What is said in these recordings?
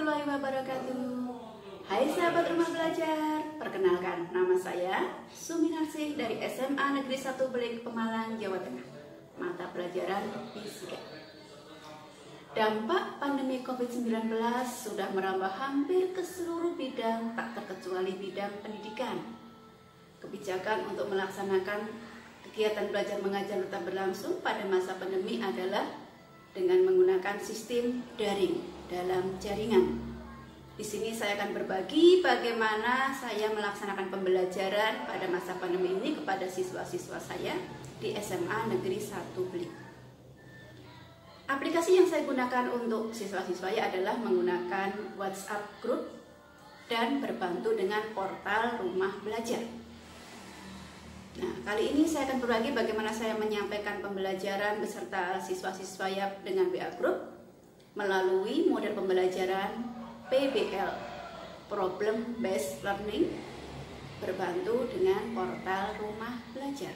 warahmatullahi wabarakatuh. Hai sahabat rumah belajar, perkenalkan nama saya Suminarsih dari SMA Negeri 1 Beling, Pemalang, Jawa Tengah. Mata pelajaran Fisika. Dampak pandemi COVID-19 sudah merambah hampir ke seluruh bidang, tak terkecuali bidang pendidikan. Kebijakan untuk melaksanakan kegiatan belajar mengajar tetap berlangsung pada masa pandemi adalah dengan menggunakan sistem daring dalam jaringan. Di sini saya akan berbagi bagaimana saya melaksanakan pembelajaran pada masa pandemi ini kepada siswa-siswa saya di SMA Negeri 1 Beling. Aplikasi yang saya gunakan untuk siswa-siswa saya adalah menggunakan WhatsApp Group dan berbantu dengan portal Rumah Belajar. Nah, kali ini saya akan berbagi bagaimana saya menyampaikan pembelajaran beserta siswa-siswa saya dengan WA Group melalui model pembelajaran PBL, Problem Based Learning, berbantu dengan portal Rumah Belajar.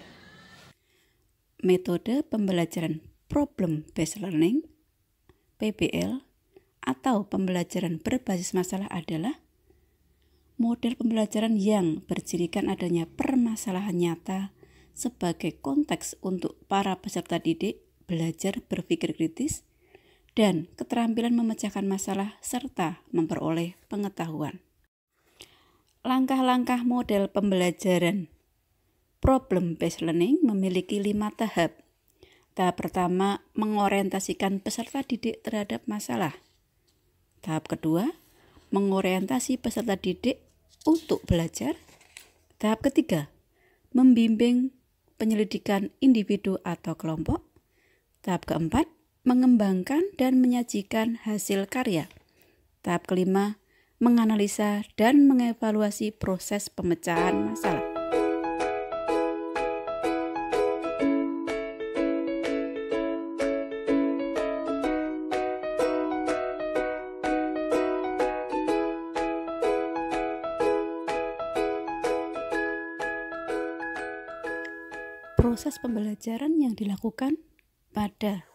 Metode pembelajaran Problem Based Learning, PBL, atau pembelajaran berbasis masalah adalah model pembelajaran yang bercirikan adanya permasalahan nyata sebagai konteks untuk para peserta didik belajar berpikir kritis dan keterampilan memecahkan masalah serta memperoleh pengetahuan. Langkah-langkah model pembelajaran Problem-Based Learning memiliki 5 tahap. Tahap pertama, mengorientasikan peserta didik terhadap masalah. Tahap kedua, mengorientasi peserta didik untuk belajar. Tahap ketiga, membimbing penyelidikan individu atau kelompok. Tahap keempat, mengembangkan dan menyajikan hasil karya. Tahap kelima, menganalisa dan mengevaluasi proses pemecahan masalah. Proses pembelajaran yang dilakukan pada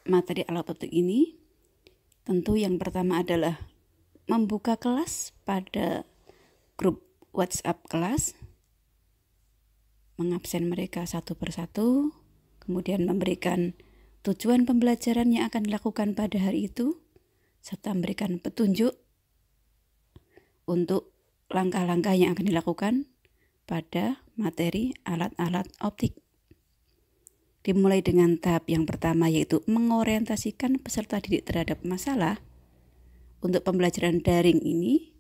materi alat optik ini tentu yang pertama adalah membuka kelas pada grup WhatsApp kelas, mengabsen mereka satu persatu, kemudian memberikan tujuan pembelajaran yang akan dilakukan pada hari itu, serta memberikan petunjuk untuk langkah-langkah yang akan dilakukan pada materi alat-alat optik. Dimulai dengan tahap yang pertama, yaitu mengorientasikan peserta didik terhadap masalah. Untuk pembelajaran daring ini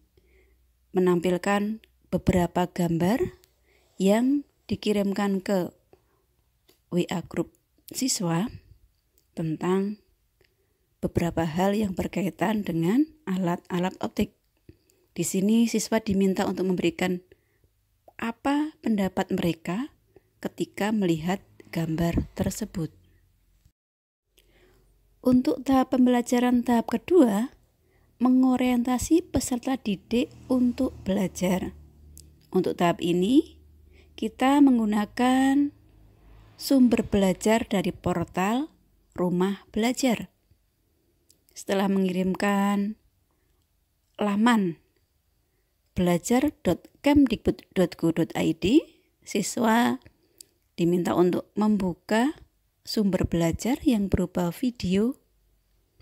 menampilkan beberapa gambar yang dikirimkan ke WA grup siswa tentang beberapa hal yang berkaitan dengan alat-alat optik. Di sini siswa diminta untuk memberikan apa pendapat mereka ketika melihat gambar tersebut. Untuk tahap pembelajaran tahap kedua, mengorientasi peserta didik untuk belajar. Untuk tahap ini, kita menggunakan sumber belajar dari portal Rumah Belajar. Setelah mengirimkan laman belajar.kemdikbud.go.id, siswa diminta untuk membuka sumber belajar yang berupa video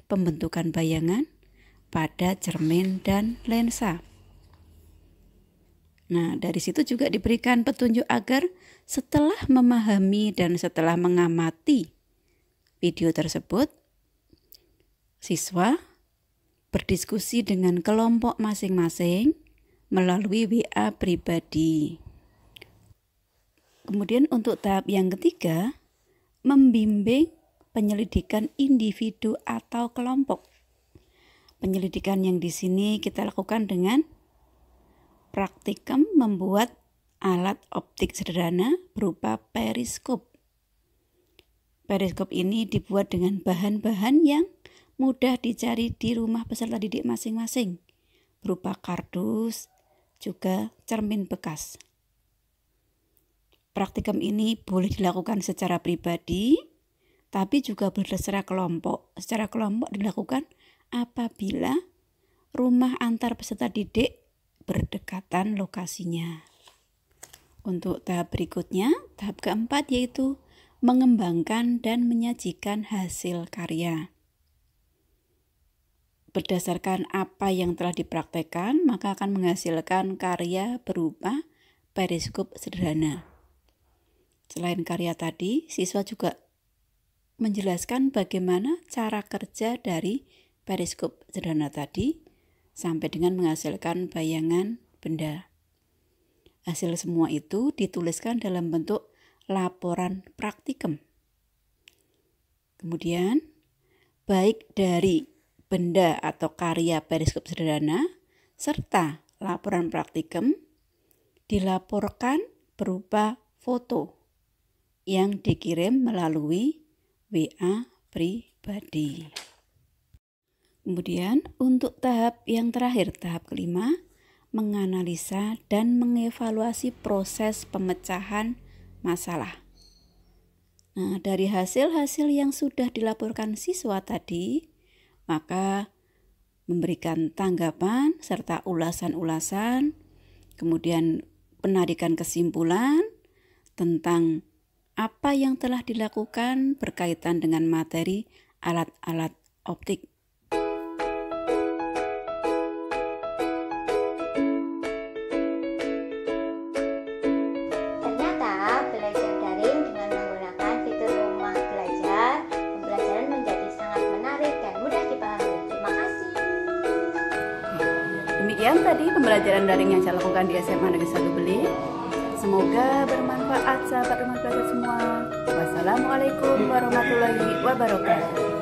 pembentukan bayangan pada cermin dan lensa. Nah, dari situ juga diberikan petunjuk agar setelah memahami dan setelah mengamati video tersebut, siswa berdiskusi dengan kelompok masing-masing melalui WA pribadi. Kemudian untuk tahap yang ketiga, membimbing penyelidikan individu atau kelompok. Penyelidikan yang di sini kita lakukan dengan praktikum membuat alat optik sederhana berupa periskop. Periskop ini dibuat dengan bahan-bahan yang mudah dicari di rumah peserta didik masing-masing, berupa kardus, juga cermin bekas. Praktikum ini boleh dilakukan secara pribadi, tapi juga boleh secara kelompok. Secara kelompok dilakukan apabila rumah antar peserta didik berdekatan lokasinya. Untuk tahap berikutnya, tahap keempat yaitu mengembangkan dan menyajikan hasil karya. Berdasarkan apa yang telah dipraktekkan, maka akan menghasilkan karya berupa periskop sederhana. Selain karya tadi, siswa juga menjelaskan bagaimana cara kerja dari periskop sederhana tadi sampai dengan menghasilkan bayangan benda. Hasil semua itu dituliskan dalam bentuk laporan praktikum. Kemudian, baik dari benda atau karya periskop sederhana serta laporan praktikum dilaporkan berupa foto yang dikirim melalui WA pribadi. Kemudian untuk tahap yang terakhir, tahap kelima, menganalisa dan mengevaluasi proses pemecahan masalah. Nah, dari hasil-hasil yang sudah dilaporkan siswa tadi, maka memberikan tanggapan serta ulasan-ulasan, kemudian penarikan kesimpulan tentang apa yang telah dilakukan berkaitan dengan materi alat-alat optik. Ternyata belajar daring dengan menggunakan fitur rumah belajar, pembelajaran menjadi sangat menarik dan mudah dipahami. Terima kasih. Demikian tadi pembelajaran daring yang saya lakukan di SMA Negeri 1 Beli. Semoga bermanfaat sahabat rumah belajar semua. Wassalamualaikum warahmatullahi wabarakatuh.